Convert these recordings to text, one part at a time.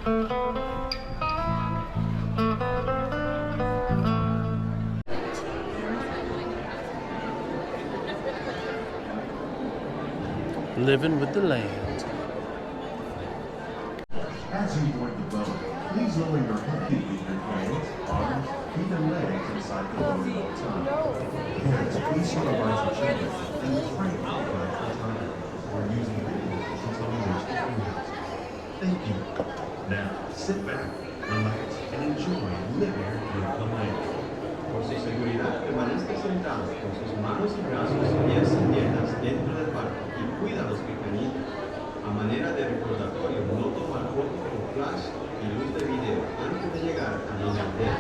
Living with the land. As you board the boat, please lower your head, keeping your hands, arms, feet, and legs inside the boat at all times. Parents, please supervise your children and refrain from playing time or using videos until you reach the greenhouse. Thank you. Now, sit back, relax, and enjoy living with the land. Por su seguridad, permanezca sentado con sus manos y brazos, pies y piernas dentro del barco y cuida a los pequeñitos. A manera de recordatorio, no tomar fotos con flash y luz de video antes de llegar a la aldea.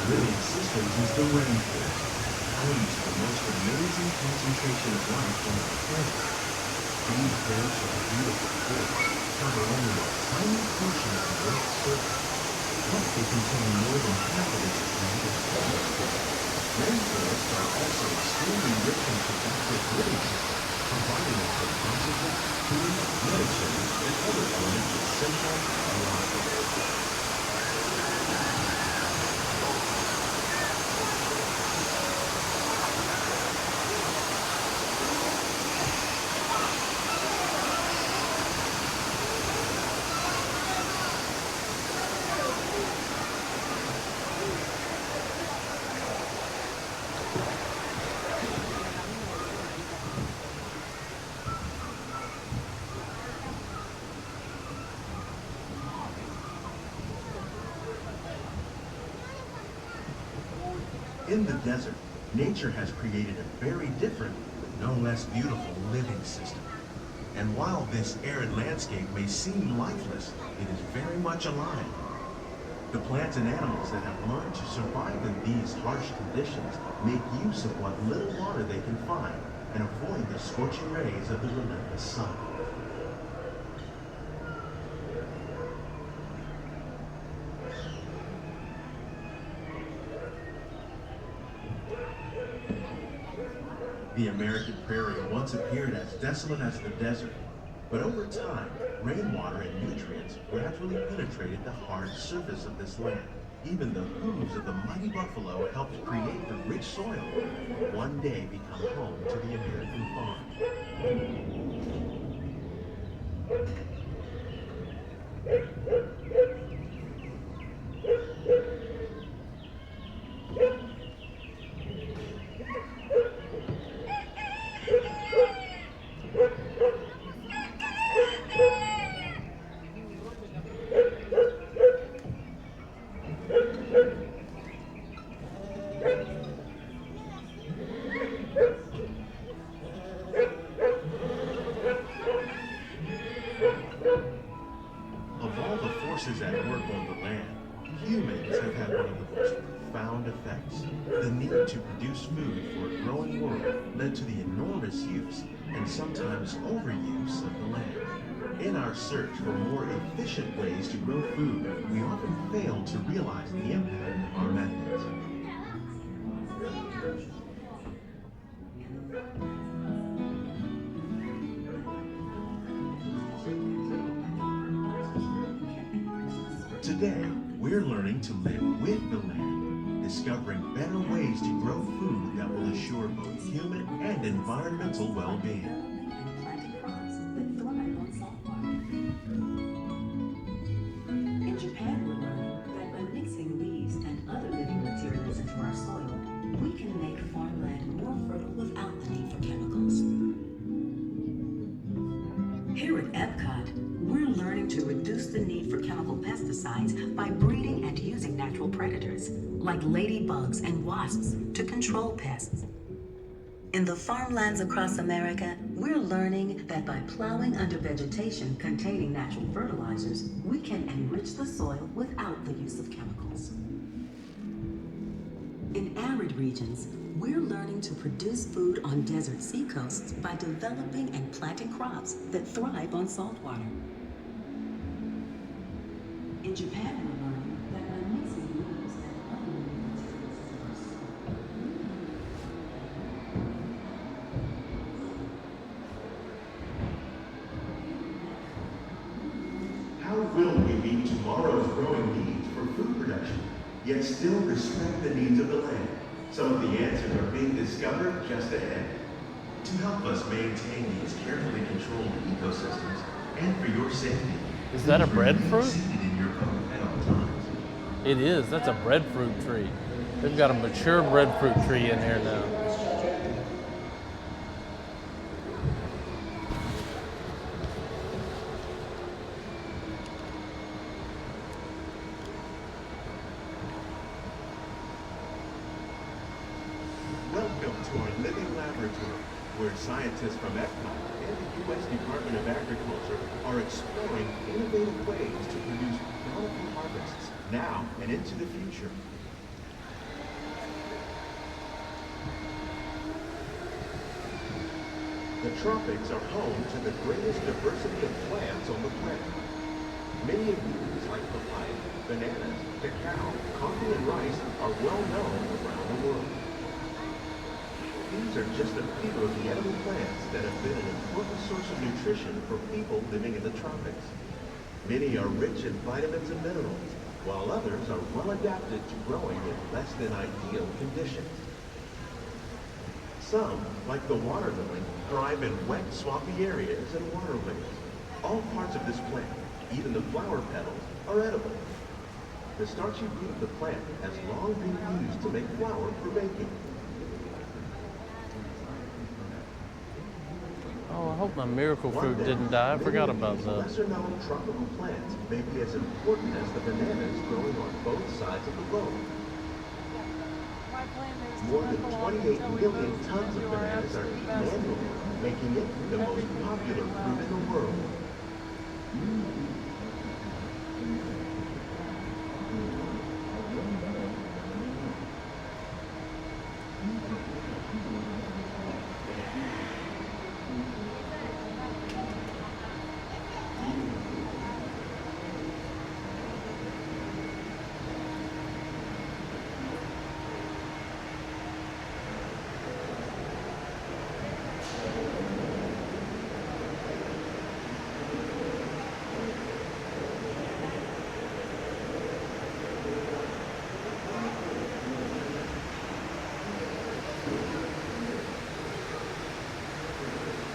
living systems is the rainforest, home to the most amazing concentration of life on the planet. These dense and beautiful forests cover only a tiny portion of the Earth's surface, but they contain more than half of its Atlantic forest. Rainforests are also extremely rich in productive living systems, providing us with oxygen, food, medicine, and other elements essential to life. In the desert, nature has created a very different, but no less beautiful living system. And while this arid landscape may seem lifeless, it is very much alive. The plants and animals that have learned to survive in these harsh conditions make use of what little water they can find and avoid the scorching rays of the relentless sun. The American prairie once appeared as desolate as the desert, but over time, rainwater and nutrients gradually penetrated the hard surface of this land. Even the hooves of the mighty buffalo helped create the rich soil that would one day become home to the American farm. on the land, humans have had one of the most profound effects. The need to produce food for a growing world led to the enormous use and sometimes overuse of the land. In our search for more efficient ways to grow food, we often fail to realize the impact of our methods. Today, we're learning to live with the land, discovering better ways to grow food that will assure both human and environmental well-being. In Japan, we're learning that by mixing leaves and other living materials into our soil, we can make farmland more fertile without the need for chemicals. Here at Epcot, we're learning to reduce the need for chemical pesticides by breeding and using natural predators, like ladybugs and wasps, to control pests. In the farmlands across America, we're learning that by plowing under vegetation containing natural fertilizers, we can enrich the soil without the use of chemicals. In arid regions, we're learning to produce food on desert seacoasts by developing and planting crops that thrive on salt water. In Japan, we're learning that by mixing leaves and other living materials into our soil, How will we meet tomorrow's growing needs for food production, yet still respect the needs of the land? Some of the answers are being discovered just ahead. To help us maintain these carefully controlled ecosystems and for your safety, Is that a breadfruit? seated in your boat at all times. It is. That's a breadfruit tree. They've got a mature breadfruit tree in here now. Welcome to our living laboratory, where scientists from Epcot and the U.S. Department of Agriculture are exploring innovative ways to produce bountiful harvests now and into the future. The tropics are home to the greatest diversity of plants on the planet. Many of these, like papaya, bananas, cacao, coffee, and rice, are well known around the world. These are just a few of the edible plants that have been an important source of nutrition for people living in the tropics. Many are rich in vitamins and minerals, while others are well adapted to growing in less than ideal conditions. Some, like the water lily, thrive in wet, swampy areas and waterways. All parts of this plant, even the flower petals, are edible. The starchy root of the plant has long been used to make flour for baking. Oh, I hope my miracle fruit didn't die. I forgot about that. Lesser-known tropical plants may be as important as the bananas growing on both sides of the globe. More than 28 million tons of bananas are eaten annually, making it the most popular fruit in the world.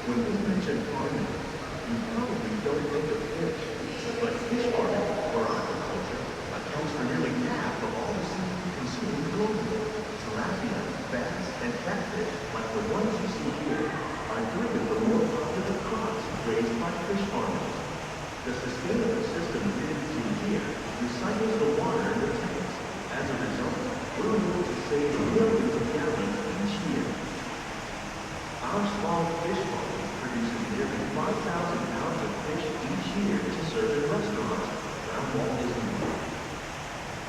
When we mention farming, you probably don't think of fish, but fish farming, or aquaculture, accounts for nearly half of all the seafood consumed globally. Tilapia, bass, and catfish, like the ones you see here, are driven for more popular crops raised by fish farmers. The sustainable system we see here recycles the water in the tanks. As a result, we're able to save millions of gallons each year. Our small fish farm produces nearly 5,000 pounds of fish each year to serve in restaurants,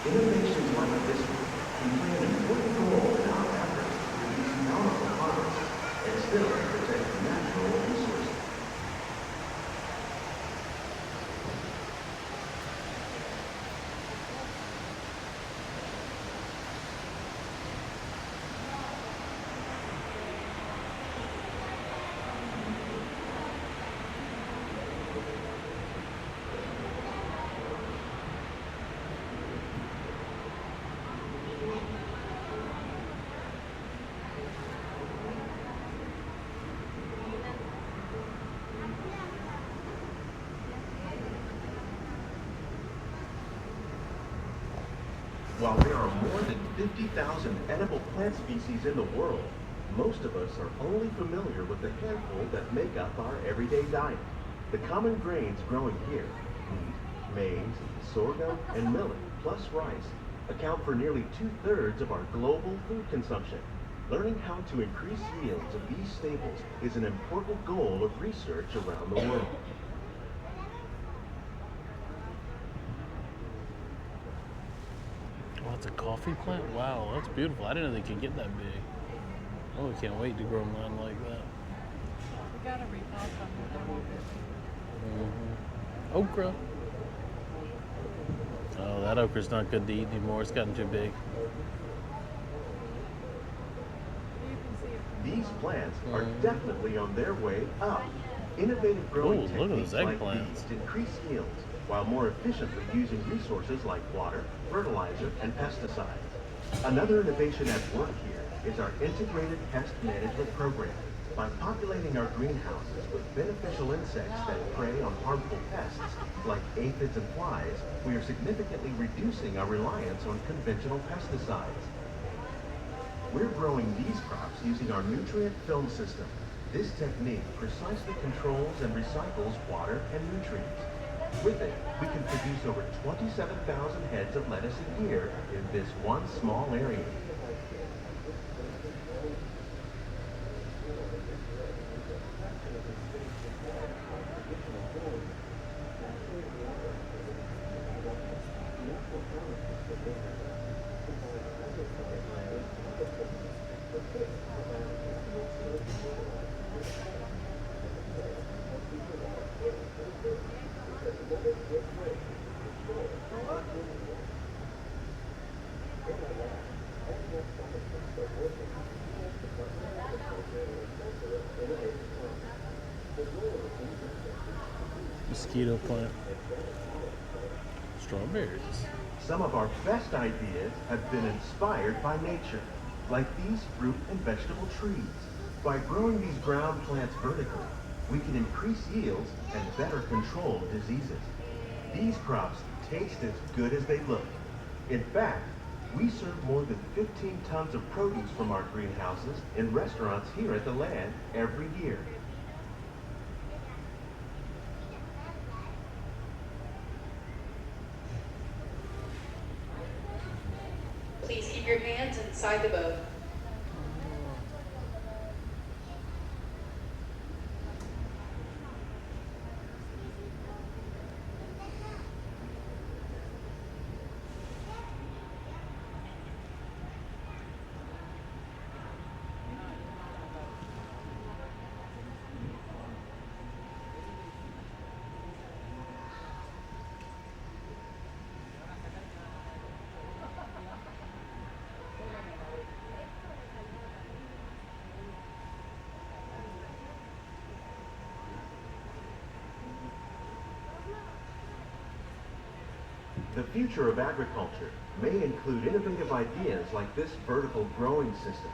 Innovations like this one can play an important role in our efforts to produce bountiful harvests and still protect natural resources. While there are more than 50,000 edible plant species in the world, most of us are only familiar with the handful that make up our everyday diet. The common grains growing here, wheat, maize, sorghum, and millet, plus rice, account for nearly 2/3 of our global food consumption. Learning how to increase yields of these staples is an important goal of research around the world. Oh, it's a coffee plant? Wow, that's beautiful. I didn't know they could get that big. Oh, I can't wait to grow mine like that. We gotta repot them. They won't get Okra. Oh, that okra's not good to eat anymore. It's gotten too big. You can see it from These plants are definitely on their way up. Innovative growing Ooh, look at techniques those like eggplants. these increase yields while more efficiently using resources like water, fertilizer, and pesticides. Another innovation at work here is our integrated pest management program. By populating our greenhouses with beneficial insects that prey on harmful pests like aphids and flies, we are significantly reducing our reliance on conventional pesticides. We're growing these crops using our nutrient film system. This technique precisely controls and recycles water and nutrients. With it, we can produce over 27,000 heads of lettuce a year in this one small area. Mosquito plant. Strawberries. Some of our best ideas have been inspired by nature, like these fruit and vegetable trees. By growing these ground plants vertically, we can increase yields and better control diseases. These crops taste as good as they look. In fact, we serve more than 15 tons of produce from our greenhouses in restaurants here at the land every year. Please keep your hands inside the boat. The future of agriculture may include innovative ideas like this vertical growing system.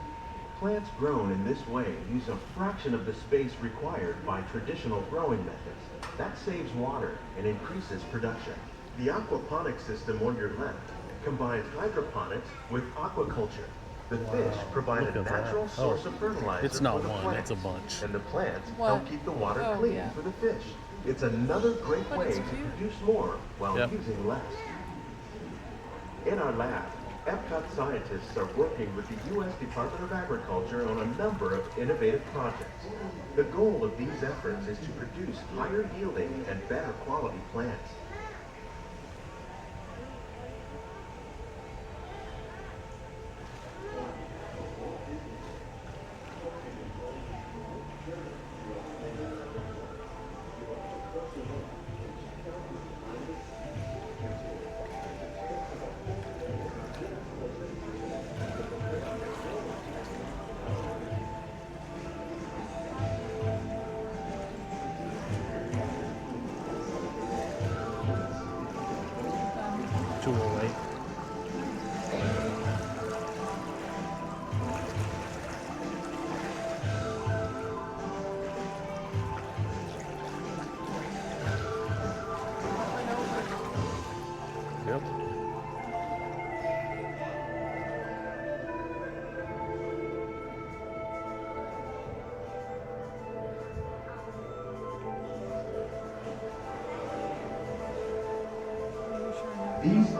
Plants grown in this way use a fraction of the space required by traditional growing methods. That saves water and increases production. The aquaponic system on your left combines hydroponics with aquaculture. The fish provide look a at that. natural source Oh, of fertilizer it's not for the one, plants, it's a bunch. and the plants What? help keep the water Oh, clean yeah. for the fish. It's another great But way it's to cute. produce more while Yep. using less. In our lab, Epcot scientists are working with the U.S. Department of Agriculture on a number of innovative projects. The goal of these efforts is to produce higher yielding and better quality plants.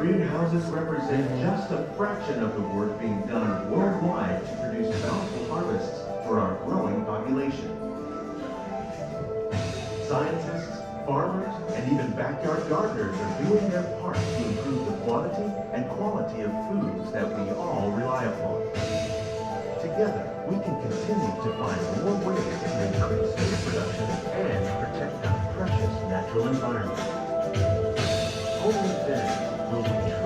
greenhouses represent just a fraction of the work being done worldwide to produce bountiful harvests for our growing population. Scientists, farmers, and even backyard gardeners are doing their part to improve the quantity and quality of foods that we all rely upon. Together, we can continue to find more ways to increase food production and protect our precious natural environment. Only then will we truly